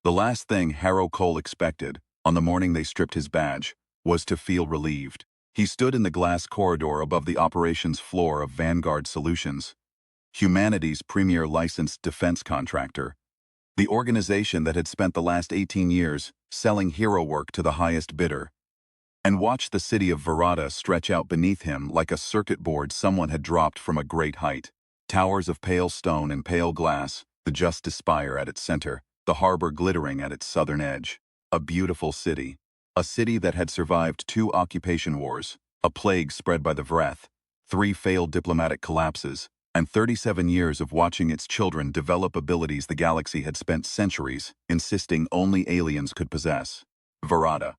The last thing Harrow Cole expected, on the morning they stripped his badge, was to feel relieved. He stood in the glass corridor above the operations floor of Vanguard Solutions, humanity's premier licensed defense contractor, the organization that had spent the last 18 years selling hero work to the highest bidder, and watched the city of Verada stretch out beneath him like a circuit board someone had dropped from a great height. Towers of pale stone and pale glass, the Justice Spire at its center, the harbor glittering at its southern edge. A beautiful city. A city that had survived 2 occupation wars, a plague spread by the Vreth, 3 failed diplomatic collapses, and 37 years of watching its children develop abilities the galaxy had spent centuries insisting only aliens could possess. Verada.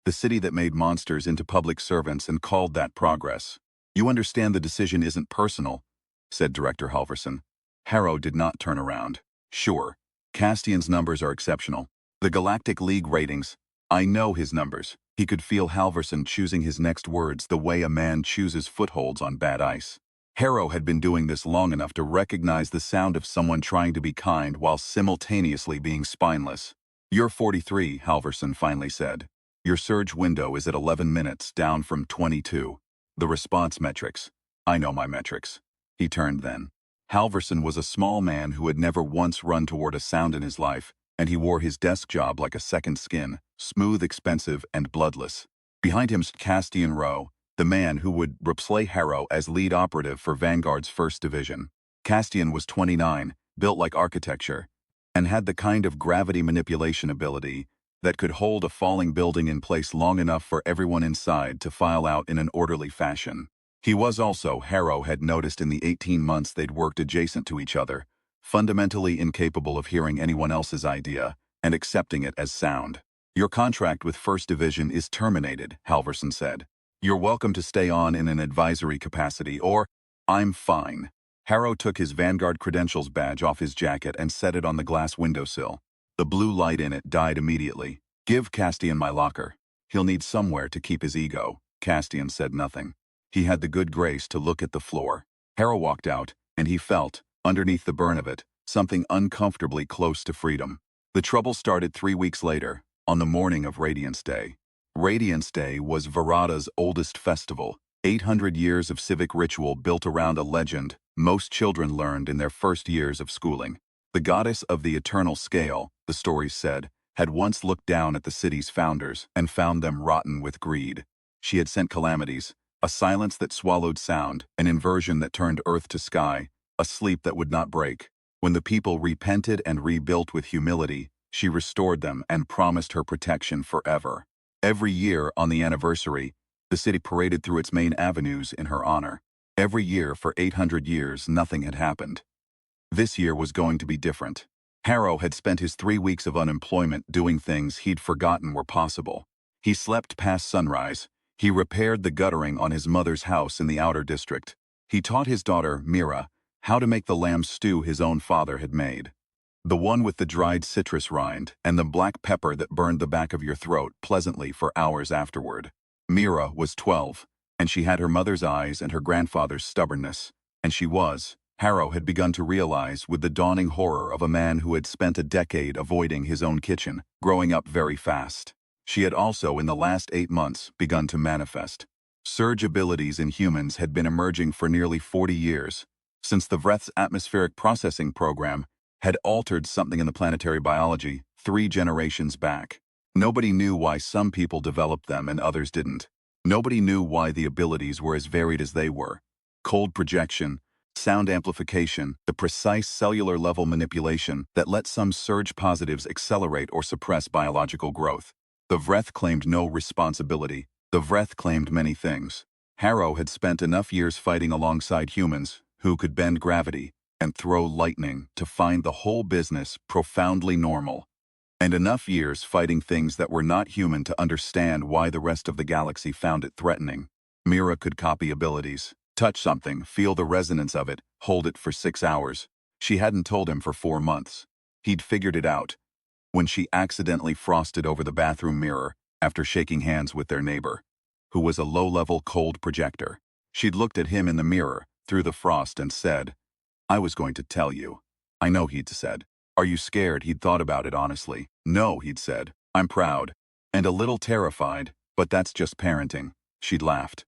The city that made monsters into public servants and called that progress. "You understand the decision isn't personal," said Director Halverson. Harrow did not turn around. "Sure. Castian's numbers are exceptional. The Galactic League ratings, I know his numbers." He could feel Halverson choosing his next words the way a man chooses footholds on bad ice. Harrow had been doing this long enough to recognize the sound of someone trying to be kind while simultaneously being spineless. "You're 43, Halverson finally said. "Your surge window is at 11 minutes, down from 22. The response metrics. I know my metrics." He turned then. Halverson was a small man who had never once run toward a sound in his life, and he wore his desk job like a second skin, smooth, expensive, and bloodless. Behind him stood Castian Rowe, the man who would replace Harrow as lead operative for Vanguard's 1st Division. Castian was 29, built like architecture, and had the kind of gravity manipulation ability that could hold a falling building in place long enough for everyone inside to file out in an orderly fashion. He was also, Harrow had noticed in the 18 months they'd worked adjacent to each other, fundamentally incapable of hearing anyone else's idea and accepting it as sound. "Your contract with 1st Division is terminated," Halverson said. "You're welcome to stay on in an advisory capacity, or—" "I'm fine." Harrow took his Vanguard credentials badge off his jacket and set it on the glass windowsill. The blue light in it died immediately. "Give Castian my locker. He'll need somewhere to keep his ego." Castian said nothing. He had the good grace to look at the floor. Harrow walked out, and he felt, underneath the burn of it, something uncomfortably close to freedom. The trouble started 3 weeks later, on the morning of Radiance Day. Radiance Day was Verada's oldest festival, 800 years of civic ritual built around a legend most children learned in their first years of schooling. The goddess of the eternal scale, the stories said, had once looked down at the city's founders and found them rotten with greed. She had sent calamities, a silence that swallowed sound, an inversion that turned earth to sky, a sleep that would not break. When the people repented and rebuilt with humility, she restored them and promised her protection forever. Every year on the anniversary, the city paraded through its main avenues in her honor. Every year for 800 years, nothing had happened. This year was going to be different. Harrow had spent his 3 weeks of unemployment doing things he'd forgotten were possible. He slept past sunrise. He repaired the guttering on his mother's house in the outer district. He taught his daughter, Mira, how to make the lamb stew his own father had made. The one with the dried citrus rind and the black pepper that burned the back of your throat pleasantly for hours afterward. Mira was 12, and she had her mother's eyes and her grandfather's stubbornness, and she was, Harrow had begun to realize with the dawning horror of a man who had spent a decade avoiding his own kitchen, growing up very fast. She had also, in the last 8 months, begun to manifest. Surge abilities in humans had been emerging for nearly 40 years, since the Vreth's atmospheric processing program had altered something in the planetary biology 3 generations back. Nobody knew why some people developed them and others didn't. Nobody knew why the abilities were as varied as they were. Cold projection, sound amplification, the precise cellular level manipulation that let some surge positives accelerate or suppress biological growth. The Vreth claimed no responsibility. The Vreth claimed many things. Harrow had spent enough years fighting alongside humans who could bend gravity and throw lightning to find the whole business profoundly normal, and enough years fighting things that were not human to understand why the rest of the galaxy found it threatening. Mira could copy abilities, touch something, feel the resonance of it, hold it for 6 hours. She hadn't told him for 4 months. He'd figured it out when she accidentally frosted over the bathroom mirror after shaking hands with their neighbor, who was a low-level cold projector. She'd looked at him in the mirror, through the frost, and said, "I was going to tell you." "I know," he'd said. "Are you scared?" He'd thought about it honestly. No, he'd said. I'm proud. And a little terrified, but that's just parenting. She'd laughed.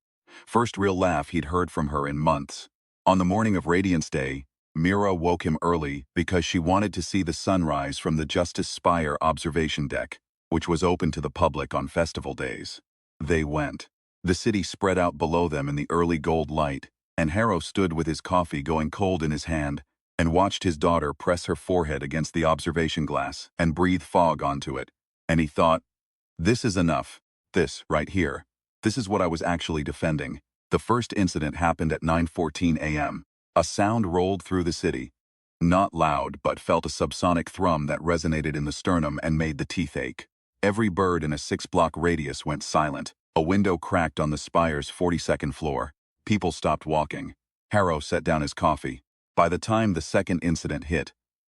First real laugh he'd heard from her in months. On the morning of Radiance Day, Mira woke him early because she wanted to see the sunrise from the Justice Spire observation deck, which was open to the public on festival days. They went. The city spread out below them in the early gold light, and Harrow stood with his coffee going cold in his hand and watched his daughter press her forehead against the observation glass and breathe fog onto it. And he thought, this is enough. This, right here. This is what I was actually defending. The first incident happened at 9:14 a.m. A sound rolled through the city. Not loud, but felt a subsonic thrum that resonated in the sternum and made the teeth ache. Every bird in a 6-block radius went silent. A window cracked on the spire's 42nd floor. People stopped walking. Harrow set down his coffee. By the time the second incident hit,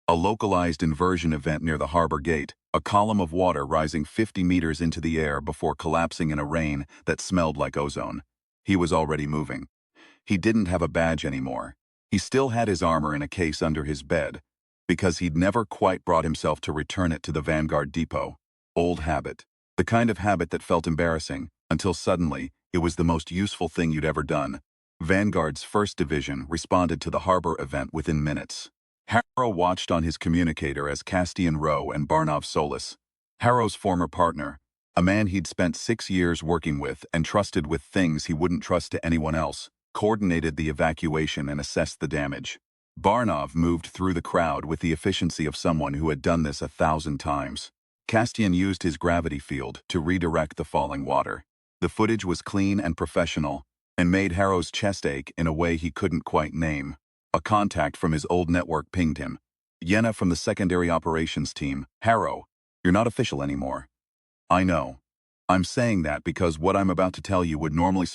a localized inversion event near the harbor gate, a column of water rising 50 meters into the air before collapsing in a rain that smelled like ozone. He was already moving. He didn't have a badge anymore. He still had his armor in a case under his bed, because he'd never quite brought himself to return it to the Vanguard depot. Old habit. The kind of habit that felt embarrassing, until suddenly, it was the most useful thing you'd ever done. Vanguard's 1st Division responded to the harbor event within minutes. Harrow watched on his communicator as Castian Rowe and Barnov Solis, Harrow's former partner, a man he'd spent 6 years working with and trusted with things he wouldn't trust to anyone else, coordinated the evacuation and assessed the damage. Barnov moved through the crowd with the efficiency of someone who had done this 1,000 times. Castian used his gravity field to redirect the falling water. The footage was clean and professional, and made Harrow's chest ache in a way he couldn't quite name. A contact from his old network pinged him. Yenna from the secondary operations team. Harrow, you're not official anymore. I know. I'm saying that because what I'm about to tell you would normally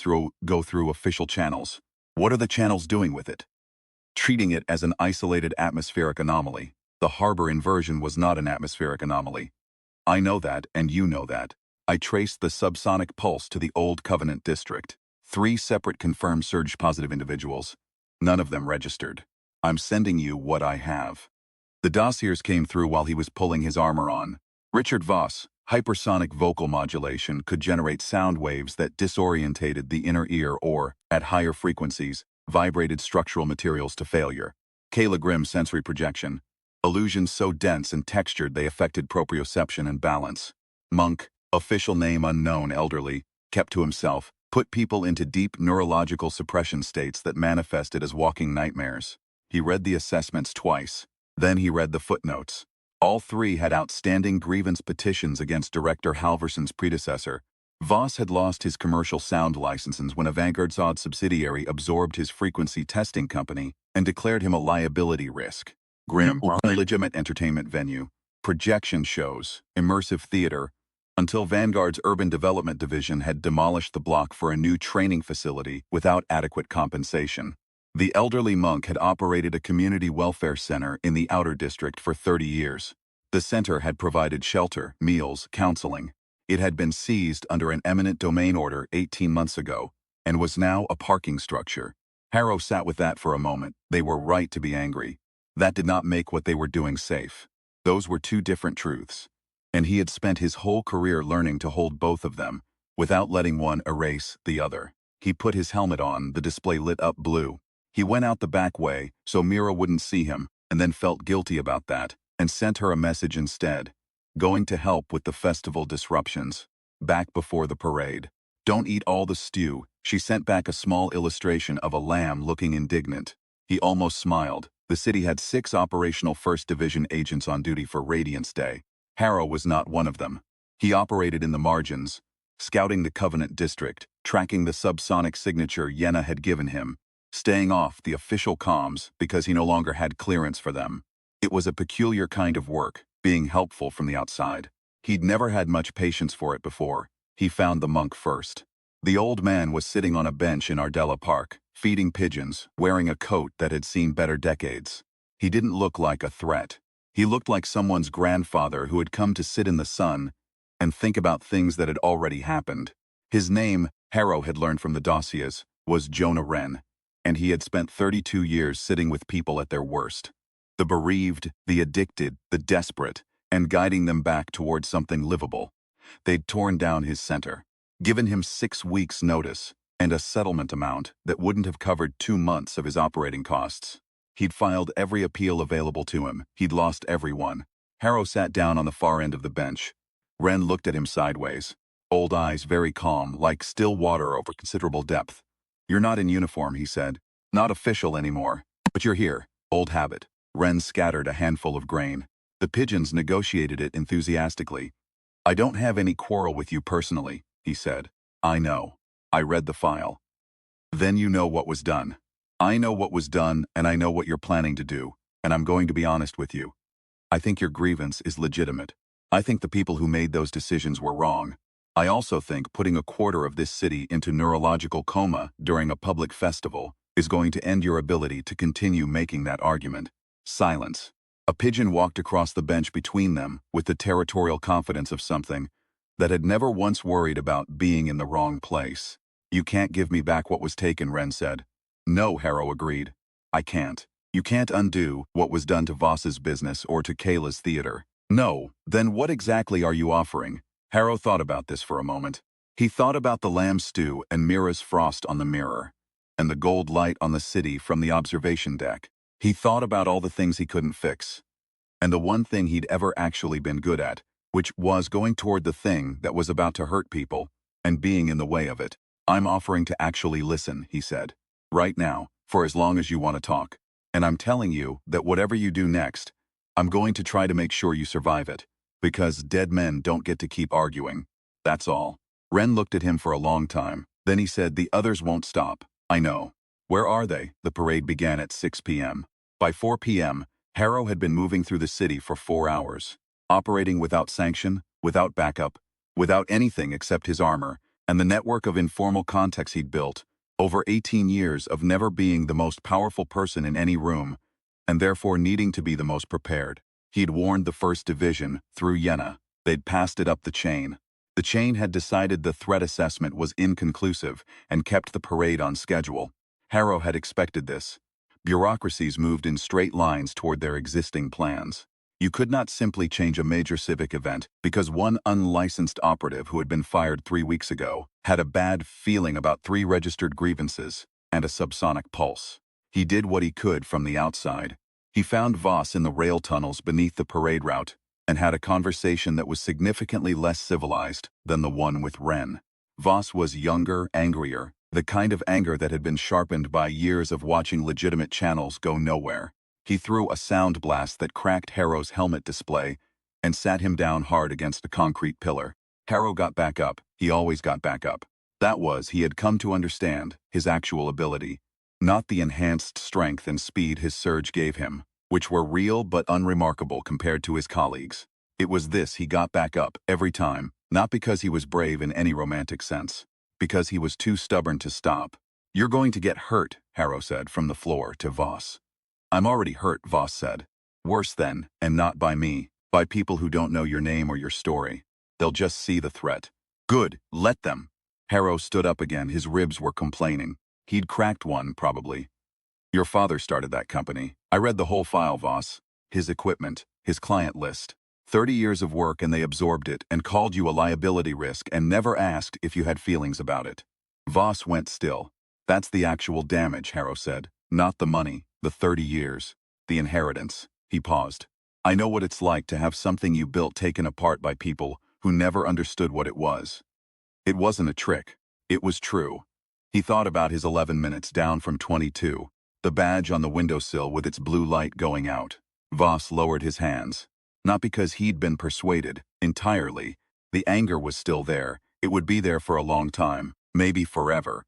go through official channels. What are the channels doing with it? Treating it as an isolated atmospheric anomaly. The harbor inversion was not an atmospheric anomaly. I know that, and you know that. I traced the subsonic pulse to the Old Covenant district. 3 separate confirmed surge-positive individuals. None of them registered. I'm sending you what I have. The dossiers came through while he was pulling his armor on. Richard Voss, hypersonic vocal modulation could generate sound waves that disorientated the inner ear or, at higher frequencies, vibrated structural materials to failure. Kayla Grimm sensory projection. Illusions so dense and textured they affected proprioception and balance. Monk, official name unknown, elderly, kept to himself, put people into deep neurological suppression states that manifested as walking nightmares. He read the assessments twice. Then he read the footnotes. All 3 had outstanding grievance petitions against Director Halverson's predecessor. Voss had lost his commercial sound licenses when a Vanguard's odd subsidiary absorbed his frequency testing company and declared him a liability risk. Grimm, illegitimate entertainment venue, projection shows, immersive theater, until Vanguard's Urban Development Division had demolished the block for a new training facility without adequate compensation. The elderly monk had operated a community welfare center in the Outer District for 30 years. The center had provided shelter, meals, counseling. It had been seized under an eminent domain order 18 months ago, and was now a parking structure. Harrow sat with that for a moment. They were right to be angry. That did not make what they were doing safe. Those were 2 different truths. And he had spent his whole career learning to hold both of them, without letting one erase the other. He put his helmet on, the display lit up blue. He went out the back way, so Mira wouldn't see him, and then felt guilty about that, and sent her a message instead. Going to help with the festival disruptions. Back before the parade. Don't eat all the stew. She sent back a small illustration of a lamb looking indignant. He almost smiled. The city had 6 operational 1st Division agents on duty for Radiance Day. Harrow was not one of them. He operated in the margins, scouting the Covenant district, tracking the subsonic signature Yenna had given him, staying off the official comms because he no longer had clearance for them. It was a peculiar kind of work, being helpful from the outside. He'd never had much patience for it before. He found the monk first. The old man was sitting on a bench in Ardella Park, feeding pigeons, wearing a coat that had seen better decades. He didn't look like a threat. He looked like someone's grandfather who had come to sit in the sun and think about things that had already happened. His name, Harrow had learned from the dossiers, was Jonah Wren, and he had spent 32 years sitting with people at their worst. The bereaved, the addicted, the desperate, and guiding them back towards something livable. They'd torn down his center, given him 6 weeks' notice, and a settlement amount that wouldn't have covered 2 months of his operating costs. He'd filed every appeal available to him. He'd lost every one. Harrow sat down on the far end of the bench. Ren looked at him sideways, old eyes very calm, like still water over considerable depth. "You're not in uniform," he said. "Not official anymore. But you're here. Old habit." Ren scattered a handful of grain. The pigeons negotiated it enthusiastically. "I don't have any quarrel with you personally," he said. "I know. I read the file." "Then you know what was done." "I know what was done, and I know what you're planning to do, and I'm going to be honest with you. I think your grievance is legitimate. I think the people who made those decisions were wrong. I also think putting a quarter of this city into neurological coma during a public festival is going to end your ability to continue making that argument." Silence. A pigeon walked across the bench between them with the territorial confidence of something that had never once worried about being in the wrong place. "You can't give me back what was taken," Ren said. "No," Harrow agreed. "I can't. You can't undo what was done to Voss's business or to Kayla's theater." "No, then what exactly are you offering?" Harrow thought about this for a moment. He thought about the lamb stew and Mira's frost on the mirror, and the gold light on the city from the observation deck. He thought about all the things he couldn't fix, and the one thing he'd ever actually been good at, which was going toward the thing that was about to hurt people, and being in the way of it. "I'm offering to actually listen," he said. "Right now, for as long as you want to talk. And I'm telling you that whatever you do next, I'm going to try to make sure you survive it. Because dead men don't get to keep arguing. That's all." Ren looked at him for a long time. Then he said, "The others won't stop. I know." "Where are they?" The parade began at 6 p.m. By 4 p.m., Harrow had been moving through the city for 4 hours, operating without sanction, without backup, without anything except his armor, and the network of informal contacts he'd built, over 18 years of never being the most powerful person in any room, and therefore needing to be the most prepared. He'd warned the 1st Division, through Yenna. They'd passed it up the chain. The chain had decided the threat assessment was inconclusive and kept the parade on schedule. Harrow had expected this. Bureaucracies moved in straight lines toward their existing plans. You could not simply change a major civic event because one unlicensed operative who had been fired 3 weeks ago had a bad feeling about 3 registered grievances and a subsonic pulse. He did what he could from the outside. He found Voss in the rail tunnels beneath the parade route and had a conversation that was significantly less civilized than the one with Ren. Voss was younger, angrier, the kind of anger that had been sharpened by years of watching legitimate channels go nowhere. He threw a sound blast that cracked Harrow's helmet display and sat him down hard against a concrete pillar. Harrow got back up. He always got back up. That was, he had come to understand, his actual ability, not the enhanced strength and speed his surge gave him, which were real but unremarkable compared to his colleagues. It was this: he got back up every time, not because he was brave in any romantic sense, because he was too stubborn to stop. "You're going to get hurt," Harrow said from the floor to Voss. "I'm already hurt," Voss said. "Worse then, and not by me, by people who don't know your name or your story. They'll just see the threat." "Good, let them." Harrow stood up again. His ribs were complaining. He'd cracked one, probably. "Your father started that company. I read the whole file, Voss. His equipment, his client list. 30 years of work, and they absorbed it and called you a liability risk and never asked if you had feelings about it." Voss went still. "That's the actual damage," Harrow said. "Not the money, the 30 years, the inheritance." He paused. "I know what it's like to have something you built taken apart by people who never understood what it was. It wasn't a trick. It was true." He thought about his 11 minutes down from 22, the badge on the windowsill with its blue light going out. Voss lowered his hands. Not because he'd been persuaded, entirely. The anger was still there. It would be there for a long time, maybe forever.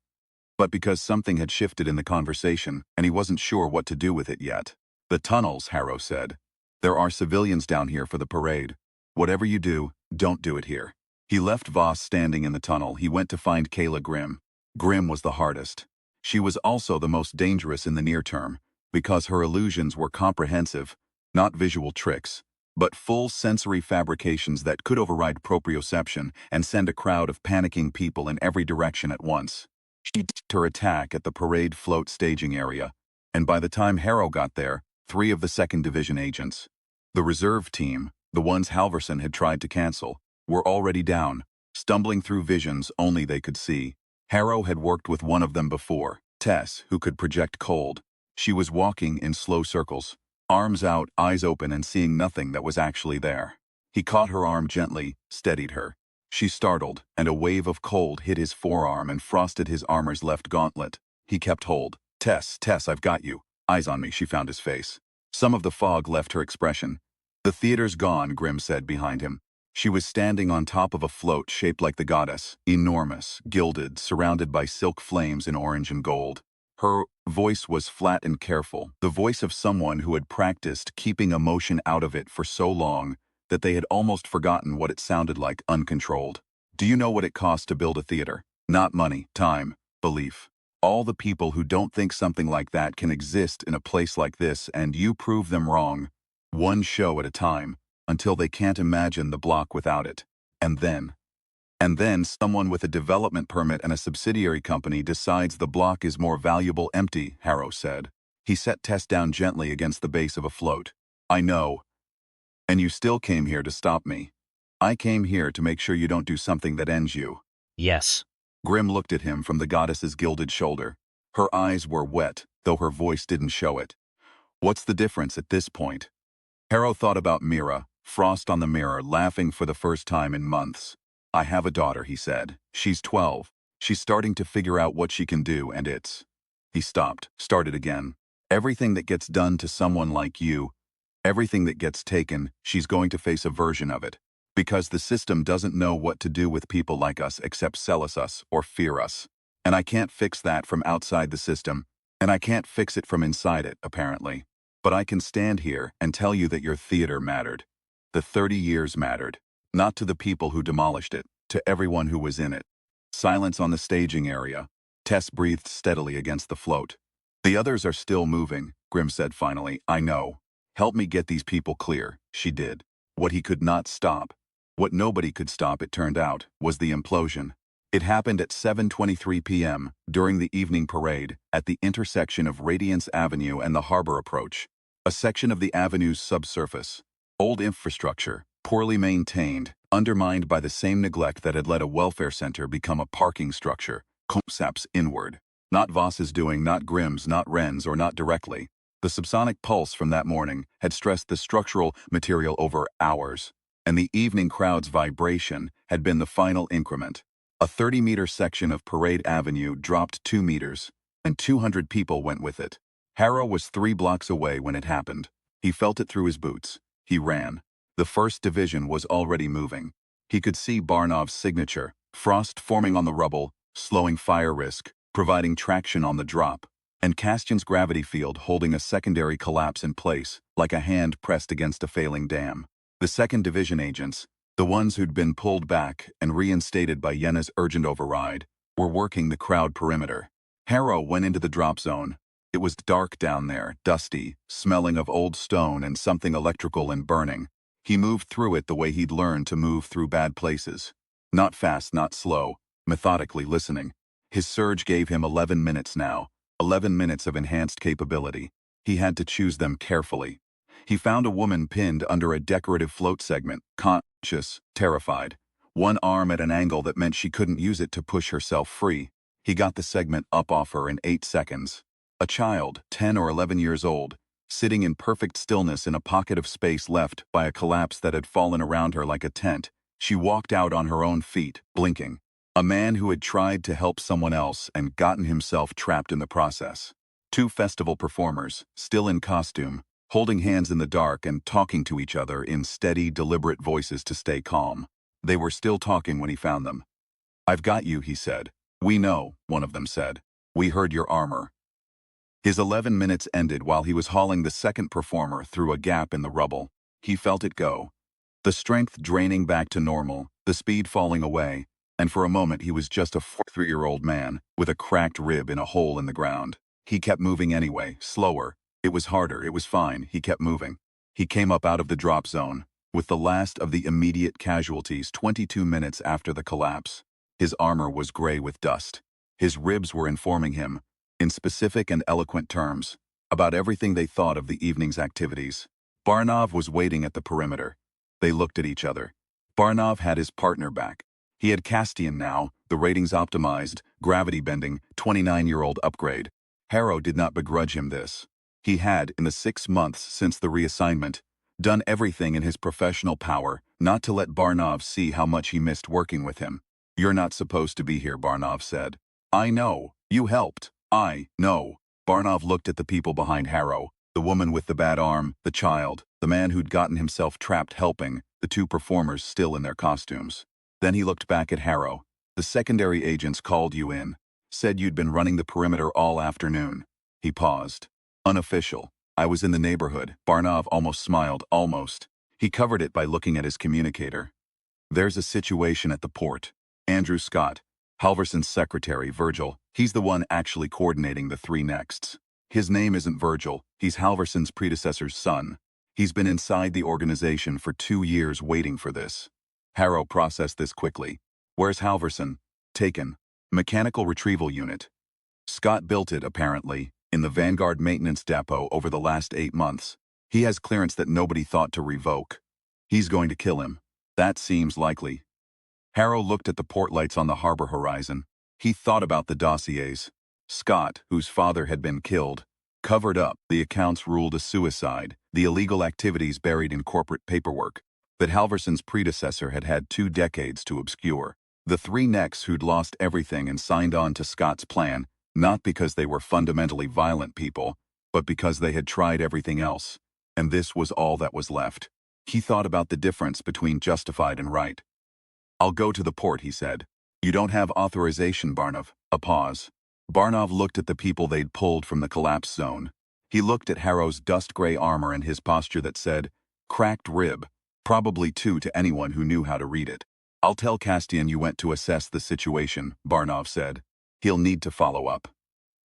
But because something had shifted in the conversation, and he wasn't sure what to do with it yet. "The tunnels," Harrow said. "There are civilians down here for the parade. Whatever you do, don't do it here." He left Voss standing in the tunnel. He went to find Kayla Grimm. Grimm was the hardest. She was also the most dangerous in the near term, because her illusions were comprehensive, not visual tricks, but full sensory fabrications that could override proprioception and send a crowd of panicking people in every direction at once. She did her attack at the parade float staging area, and by the time Harrow got there, 3 of the 2nd Division agents, the reserve team, The ones Halverson had tried to cancel were already down, stumbling through visions only they could see. Harrow had worked with one of them before, Tess, who could project cold. She was walking in slow circles, arms out, eyes open, and seeing nothing that was actually there. He caught her arm gently, steadied her. She startled, and a wave of cold hit his forearm and frosted his armor's left gauntlet. He kept hold. Tess, I've got you. Eyes on me, she found his face. Some of the fog left her expression. The theater's gone, Grimm said behind him. She was standing on top of a float shaped like the goddess, enormous, gilded, surrounded by silk flames in orange and gold. Her voice was flat and careful, the voice of someone who had practiced keeping emotion out of it for so long that they had almost forgotten what it sounded like uncontrolled. Do you know what it costs to build a theater? Not money, time, belief. All the people who don't think something like that can exist in a place like this, and you prove them wrong, one show at a time, until they can't imagine the block without it. And then someone with a development permit and a subsidiary company decides the block is more valuable empty, Harrow said. He set Tess down gently against the base of a float. I know. And you still came here to stop me. I came here to make sure you don't do something that ends you. Yes. Grimm looked at him from the goddess's gilded shoulder. Her eyes were wet, though her voice didn't show it. What's the difference at this point? Harrow thought about Mira, frost on the mirror, laughing for the first time in months. I have a daughter, he said. She's 12. She's starting to figure out what she can do, and it's... He stopped, started again. Everything that gets done to someone like you, everything that gets taken, she's going to face a version of it. Because the system doesn't know what to do with people like us except sell us or fear us. And I can't fix that from outside the system, and I can't fix it from inside it, apparently. But I can stand here and tell you that your theater mattered. The 30 years mattered. Not to the people who demolished it, to everyone who was in it. Silence on the staging area. Tess breathed steadily against the float. The others are still moving, Grimm said finally. I know. Help me get these people clear. She did. What he could not stop, what nobody could stop, it turned out, was the implosion. It happened at 7:23 p.m. during the evening parade at the intersection of Radiance Avenue and the harbor approach. A section of the avenue's subsurface. Old infrastructure, poorly maintained, undermined by the same neglect that had let a welfare center become a parking structure, collapse inward. Not Voss's doing, not Grimm's, not Wren's, or not directly. The subsonic pulse from that morning had stressed the structural material over hours, and the evening crowd's vibration had been the final increment. A 30-meter section of Parade Avenue dropped 2 meters, and 200 people went with it. Harrow was 3 blocks away when it happened. He felt it through his boots. He ran. The 1st Division was already moving. He could see Barnov's signature, frost forming on the rubble, slowing fire risk, providing traction on the drop, and Castian's gravity field holding a secondary collapse in place, like a hand pressed against a failing dam. The 2nd Division agents, the ones who'd been pulled back and reinstated by Yenna's urgent override, were working the crowd perimeter. Harrow went into the drop zone. It was dark down there, dusty, smelling of old stone and something electrical and burning. He moved through it the way he'd learned to move through bad places. Not fast, not slow, methodically listening. His surge gave him 11 minutes now, 11 minutes of enhanced capability. He had to choose them carefully. He found a woman pinned under a decorative float segment, conscious, terrified. One arm at an angle that meant she couldn't use it to push herself free. He got the segment up off her in 8 seconds. A child, 10 or 11 years old, sitting in perfect stillness in a pocket of space left by a collapse that had fallen around her like a tent. She walked out on her own feet, blinking. A man who had tried to help someone else and gotten himself trapped in the process. 2 festival performers, still in costume, holding hands in the dark and talking to each other in steady, deliberate voices to stay calm. They were still talking when he found them. I've got you, he said. We know, one of them said. We heard your armor. His 11 minutes ended while he was hauling the 2nd performer through a gap in the rubble. He felt it go. The strength draining back to normal, the speed falling away, and for a moment he was just a 43-year-old man with a cracked rib in a hole in the ground. He kept moving anyway, slower. It was harder, it was fine, he kept moving. He came up out of the drop zone, with the last of the immediate casualties 22 minutes after the collapse. His armor was gray with dust. His ribs were informing him, in specific and eloquent terms, about everything they thought of the evening's activities. Barnov was waiting at the perimeter. They looked at each other. Barnov had his partner back. He had Castian now, the ratings optimized, gravity-bending, 29-year-old upgrade. Harrow did not begrudge him this. He had, in the 6 months since the reassignment, done everything in his professional power not to let Barnov see how much he missed working with him. "You're not supposed to be here," Barnov said. "I know. You helped. I know." Barnov looked at the people behind Harrow, the woman with the bad arm, the child, the man who'd gotten himself trapped helping, the 2 performers still in their costumes. Then he looked back at Harrow. "The secondary agents called you in. Said you'd been running the perimeter all afternoon." He paused. "Unofficial. I was in the neighborhood." Barnov almost smiled, almost. He covered it by looking at his communicator. "There's a situation at the port. Andrew Scott, Halverson's secretary, Virgil, he's the one actually coordinating the 3 nexts. His name isn't Virgil, he's Halverson's predecessor's son. He's been inside the organization for 2 years waiting for this." Harrow processed this quickly. "Where's Halverson?" "Taken. Mechanical retrieval unit. Scott built it, apparently, in the Vanguard maintenance depot over the last 8 months. He has clearance that nobody thought to revoke. He's going to kill him. That seems likely." Harrow looked at the port lights on the harbor horizon. He thought about the dossiers. Scott, whose father had been killed, covered up, the accounts ruled a suicide, the illegal activities buried in corporate paperwork, that Halverson's predecessor had had 2 decades to obscure. The 3 necks who'd lost everything and signed on to Scott's plan, not because they were fundamentally violent people, but because they had tried everything else. And this was all that was left. He thought about the difference between justified and right. "I'll go to the port," he said. "You don't have authorization, Barnov." A pause. Barnov looked at the people they'd pulled from the collapse zone. He looked at Harrow's dust-gray armor and his posture that said, "Cracked rib," probably 2 to anyone who knew how to read it. "I'll tell Castian you went to assess the situation," Barnov said. "He'll need to follow up."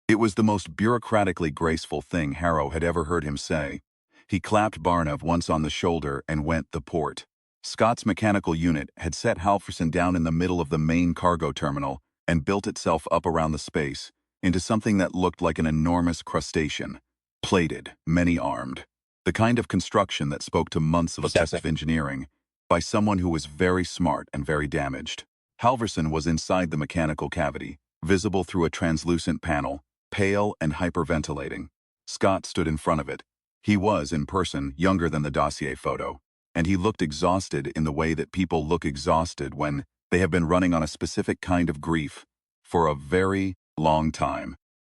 It was the most bureaucratically graceful thing Harrow had ever heard him say. He clapped Barnov once on the shoulder and went the port. Scott's mechanical unit had set Halverson down in the middle of the main cargo terminal and built itself up around the space into something that looked like an enormous crustacean, plated, many-armed. The kind of construction that spoke to months of obsessive engineering by someone who was very smart and very damaged. Halverson was inside the mechanical cavity, visible through a translucent panel, pale and hyperventilating. Scott stood in front of it. He was, in person, younger than the dossier photo, and he looked exhausted in the way that people look exhausted when they have been running on a specific kind of grief for a very long time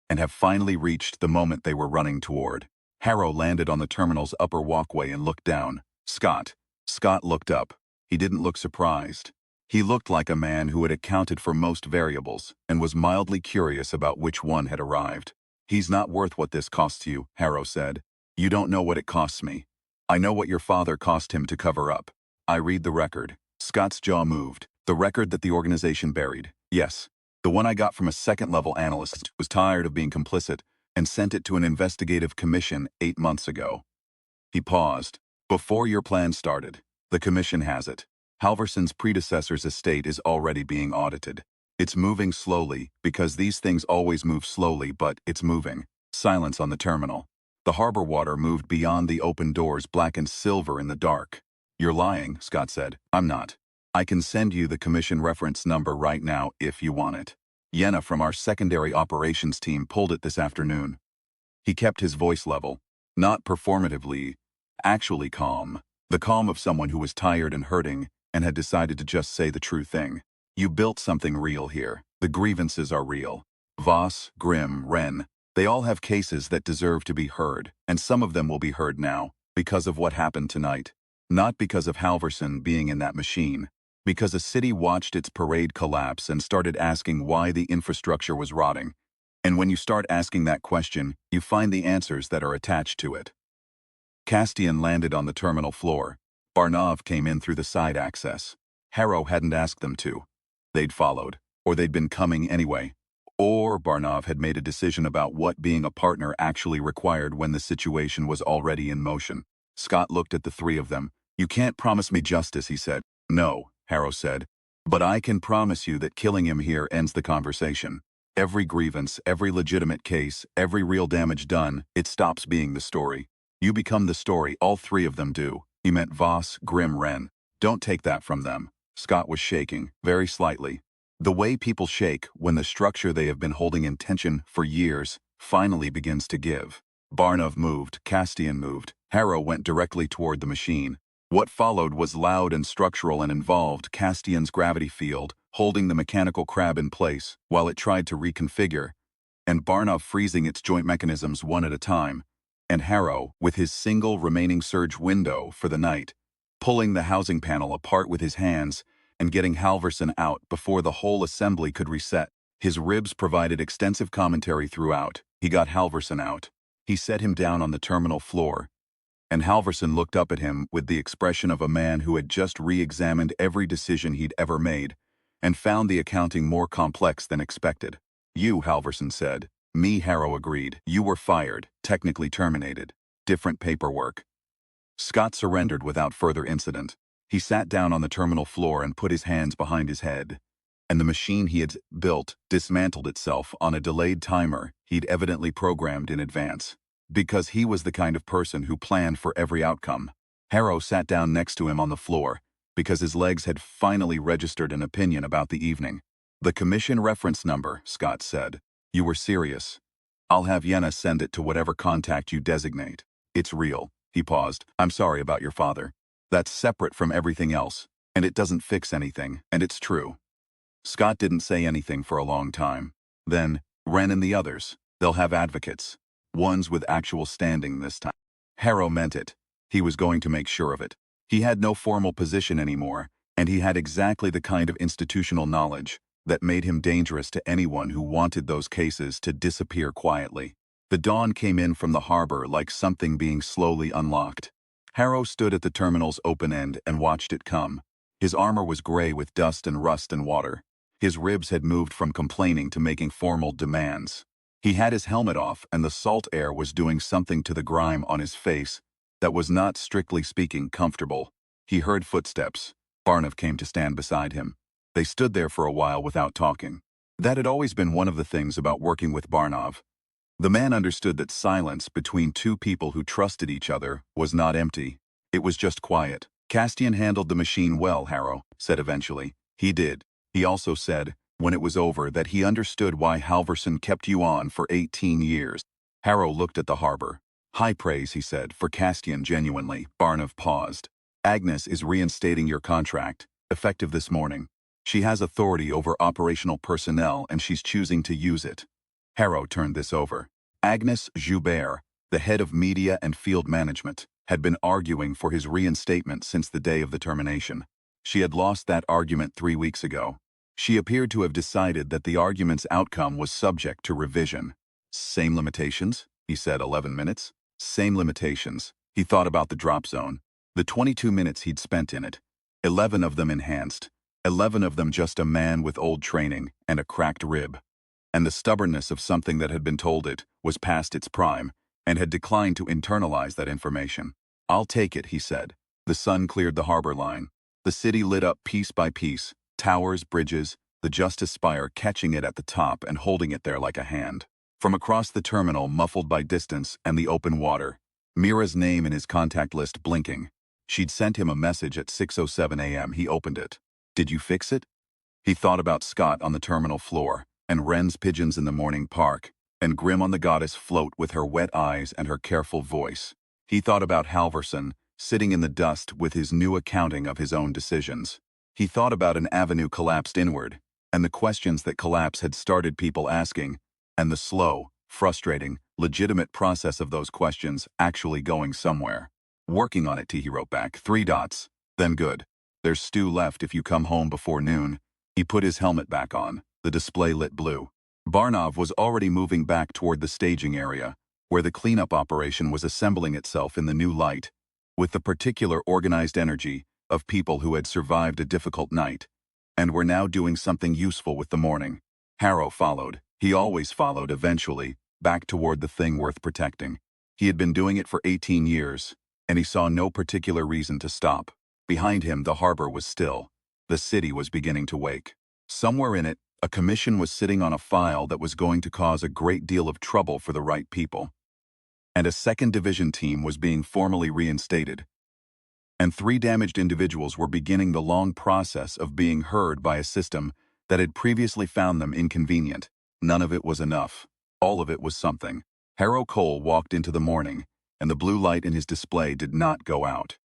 and have finally reached the moment they were running toward. Harrow landed on the terminal's upper walkway and looked down. "Scott." Scott looked up. He didn't look surprised. He looked like a man who had accounted for most variables and was mildly curious about which one had arrived. "He's not worth what this costs you," Harrow said. "You don't know what it costs me. I know what your father cost him to cover up. I read the record." Scott's jaw moved. "The record that the organization buried." "Yes. The one I got from a second-level analyst who was tired of being complicit and sent it to an investigative commission 8 months ago." He paused. "Before your plan started. The commission has it. Halverson's predecessor's estate is already being audited. It's moving slowly, because these things always move slowly, but it's moving." Silence on the terminal. The harbor water moved beyond the open doors, black and silver in the dark. "You're lying," Scott said. "I'm not. I can send you the commission reference number right now if you want it. Yenna from our secondary operations team pulled it this afternoon." He kept his voice level. Not performatively, actually calm. The calm of someone who was tired and hurting and had decided to just say the true thing. "You built something real here. The grievances are real. Voss, Grimm, Wren, they all have cases that deserve to be heard, and some of them will be heard now, because of what happened tonight. Not because of Halverson being in that machine. Because a city watched its parade collapse and started asking why the infrastructure was rotting. And when you start asking that question, you find the answers that are attached to it." Castian landed on the terminal floor. Barnov came in through the side access. Harrow hadn't asked them to. They'd followed, or they'd been coming anyway. Or Barnov had made a decision about what being a partner actually required when the situation was already in motion. Scott looked at the 3 of them. "You can't promise me justice," he said. "No," Harrow said. "But I can promise you that killing him here ends the conversation. Every grievance, every legitimate case, every real damage done, it stops being the story. You become the story, all 3 of them do. He meant Voss, Grim Wren. Don't take that from them. Scott was shaking, very slightly. The way people shake when the structure they have been holding in tension for years finally begins to give. Barnov moved, Castian moved. Harrow went directly toward the machine. What followed was loud and structural and involved Castian's gravity field, holding the mechanical crab in place while it tried to reconfigure, and Barnov freezing its joint mechanisms one at a time, and Harrow, with his single remaining surge window for the night, pulling the housing panel apart with his hands and getting Halverson out before the whole assembly could reset. His ribs provided extensive commentary throughout. He got Halverson out. He set him down on the terminal floor, and Halverson looked up at him with the expression of a man who had just re-examined every decision he'd ever made and found the accounting more complex than expected. You, Halverson said. Me, Harrow agreed. You were fired, technically terminated. Different paperwork. Scott surrendered without further incident. He sat down on the terminal floor and put his hands behind his head. And the machine he had built dismantled itself on a delayed timer he'd evidently programmed in advance. Because he was the kind of person who planned for every outcome. Harrow sat down next to him on the floor, because his legs had finally registered an opinion about the evening. The commission reference number, Scott said. You were serious. I'll have Yenna send it to whatever contact you designate. It's real. He paused. I'm sorry about your father. That's separate from everything else, and it doesn't fix anything, and it's true. Scott didn't say anything for a long time. Then, Wren and the others, they'll have advocates. Ones with actual standing this time. Harrow meant it. He was going to make sure of it. He had no formal position anymore, and he had exactly the kind of institutional knowledge that made him dangerous to anyone who wanted those cases to disappear quietly. The dawn came in from the harbor like something being slowly unlocked. Harrow stood at the terminal's open end and watched it come. His armor was gray with dust and rust and water. His ribs had moved from complaining to making formal demands. He had his helmet off, and the salt air was doing something to the grime on his face that was not, strictly speaking, comfortable. He heard footsteps. Barnov came to stand beside him. They stood there for a while without talking. That had always been one of the things about working with Barnov. The man understood that silence between two people who trusted each other was not empty. It was just quiet. Castian handled the machine well, Harrow said eventually. He did. He also said, when it was over, that he understood why Halverson kept you on for 18 years. Harrow looked at the harbor. High praise, he said, for Castian genuinely. Barnov paused. Agnes is reinstating your contract, effective this morning. She has authority over operational personnel and she's choosing to use it. Harrow turned this over. Agnes Joubert, the head of media and field management, had been arguing for his reinstatement since the day of the termination. She had lost that argument 3 weeks ago. She appeared to have decided that the argument's outcome was subject to revision. Same limitations, he said. 11 minutes. Same limitations. He thought about the drop zone. The 22 minutes he'd spent in it. 11 of them enhanced. 11 of them just a man with old training and a cracked rib. And the stubbornness of something that had been told it was past its prime and had declined to internalize that information. I'll take it, he said. The sun cleared the harbor line. The city lit up piece by piece. Towers, bridges, the Justice Spire catching it at the top and holding it there like a hand. From across the terminal, muffled by distance and the open water, Mira's name in his contact list blinking. She'd sent him a message at 6:07 a.m. He opened it. Did you fix it? He thought about Scott on the terminal floor, and Wren's pigeons in the morning park, and Grim on the goddess float with her wet eyes and her careful voice. He thought about Halverson, sitting in the dust with his new accounting of his own decisions. He thought about an avenue collapsed inward, and the questions that collapse had started people asking, and the slow, frustrating, legitimate process of those questions actually going somewhere. Working on it, he wrote back. 3 dots. Then good. There's stew left if you come home before noon. He put his helmet back on. The display lit blue. Barnov was already moving back toward the staging area, where the cleanup operation was assembling itself in the new light, with the particular organized energy of people who had survived a difficult night, and were now doing something useful with the morning. Harrow followed. He always followed eventually, back toward the thing worth protecting. He had been doing it for 18 years, and he saw no particular reason to stop. Behind him, the harbor was still. The city was beginning to wake. Somewhere in it, a commission was sitting on a file that was going to cause a great deal of trouble for the right people. And a 2nd Division team was being formally reinstated. and 3 damaged individuals were beginning the long process of being heard by a system that had previously found them inconvenient. None of it was enough. All of it was something. Harrow Cole walked into the morning, and the blue light in his display did not go out.